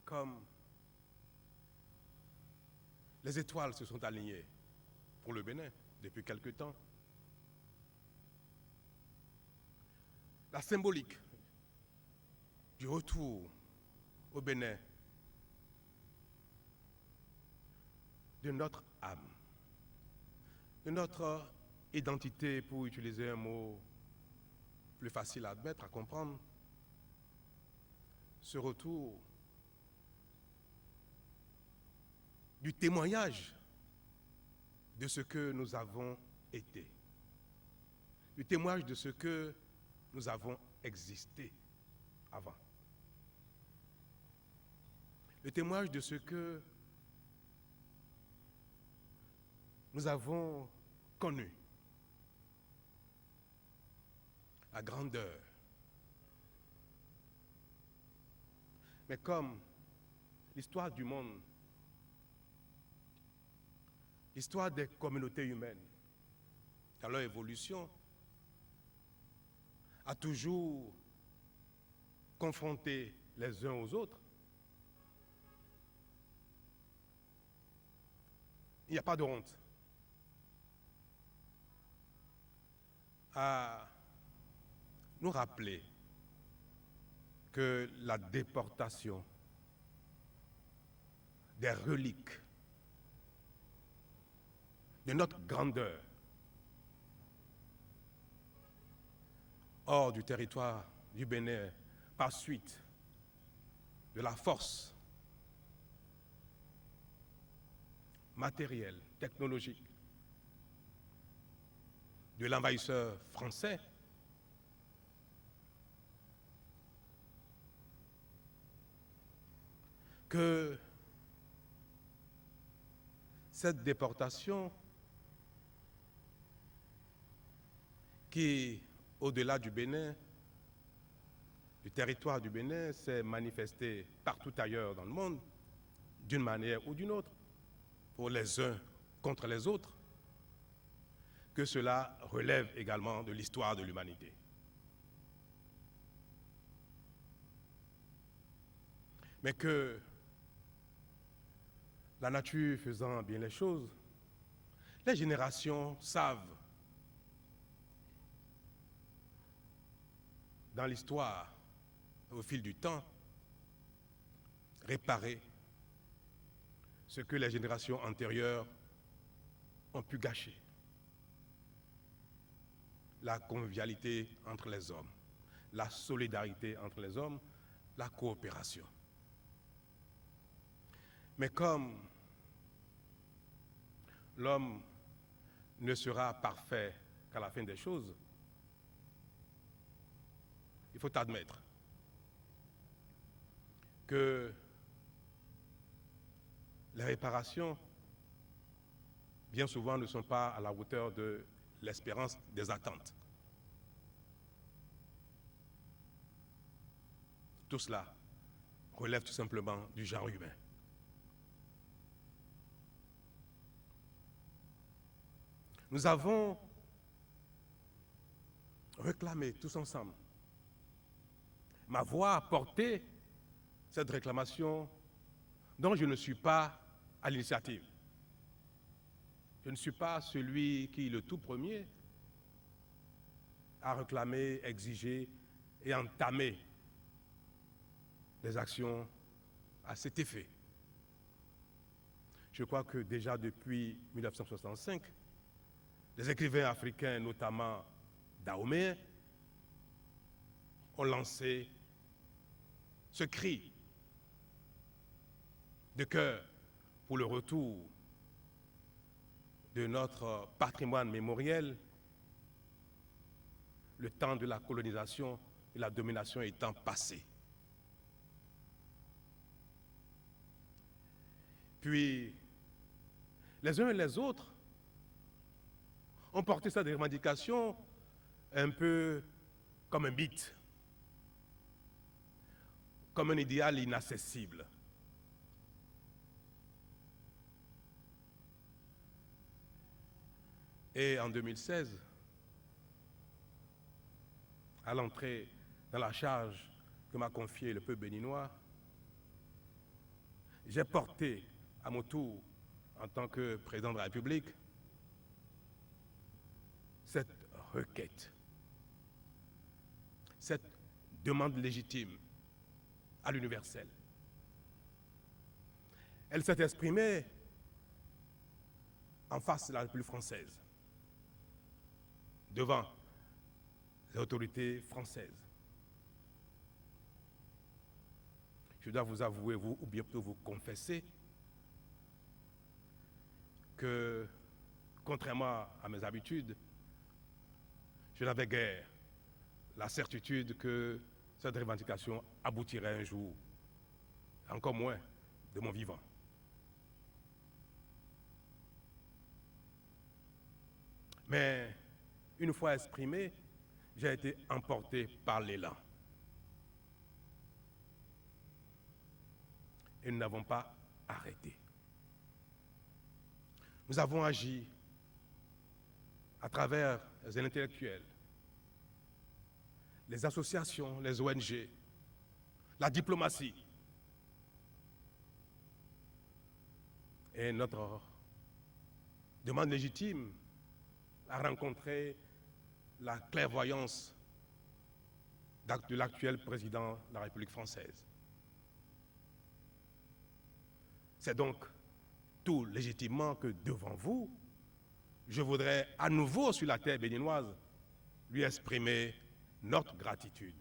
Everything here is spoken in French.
comme les étoiles se sont alignées pour le Bénin depuis quelque temps. La symbolique du retour au Bénin de notre âme, de notre identité, pour utiliser un mot plus facile à admettre, à comprendre, ce retour du témoignage de ce que nous avons été, du témoignage de ce que nous avons existé avant, le témoignage de ce que nous avons connu, la grandeur. Mais comme l'histoire du monde, l'histoire des communautés humaines, dans leur évolution, a toujours confronté les uns aux autres, il n'y a pas de honte à nous rappeler que la déportation des reliques de notre grandeur hors du territoire du Bénin par suite de la force matérielle, technologique de l'envahisseur français, que cette déportation qui, au-delà du Bénin, du territoire du Bénin, s'est manifestée partout ailleurs dans le monde, d'une manière ou d'une autre, pour les uns contre les autres, que cela relève également de l'histoire de l'humanité. Mais que la nature faisant bien les choses, les générations savent, dans l'histoire, au fil du temps, réparer ce que les générations antérieures ont pu gâcher. La convivialité entre les hommes, la solidarité entre les hommes, la coopération. Mais comme l'homme ne sera parfait qu'à la fin des choses, il faut admettre que les réparations, bien souvent, ne sont pas à la hauteur de l'espérance des attentes. Tout cela relève tout simplement du genre humain. Nous avons réclamé tous ensemble. Ma voix a porté cette réclamation dont je ne suis pas à l'initiative. Je ne suis pas celui qui, le tout premier, a réclamé, exigé et entamé des actions à cet effet. Je crois que déjà depuis 1965, les écrivains africains, notamment Dahomey, ont lancé ce cri de cœur pour le retour de notre patrimoine mémoriel, le temps de la colonisation et la domination étant passé. Puis, les uns et les autres ont porté cette revendication un peu comme un mythe, comme un idéal inaccessible. Et en 2016, à l'entrée dans la charge que m'a confiée le peuple béninois, j'ai porté à mon tour, en tant que président de la République, cette requête, cette demande légitime à l'universel. Elle s'est exprimée en face de la République française, devant les autorités françaises. Je dois vous avouer, ou bien plutôt vous confesser, que, contrairement à mes habitudes, je n'avais guère la certitude que cette revendication aboutirait un jour, encore moins de mon vivant. Mais une fois exprimée, j'ai été emporté par l'élan. Et nous n'avons pas arrêté. Nous avons agi à travers les intellectuels, les associations, les ONG, la diplomatie. Et notre demande légitime a rencontré la clairvoyance de l'actuel président de la République française. C'est donc tout légitimement que devant vous, je voudrais à nouveau sur la terre béninoise lui exprimer notre gratitude.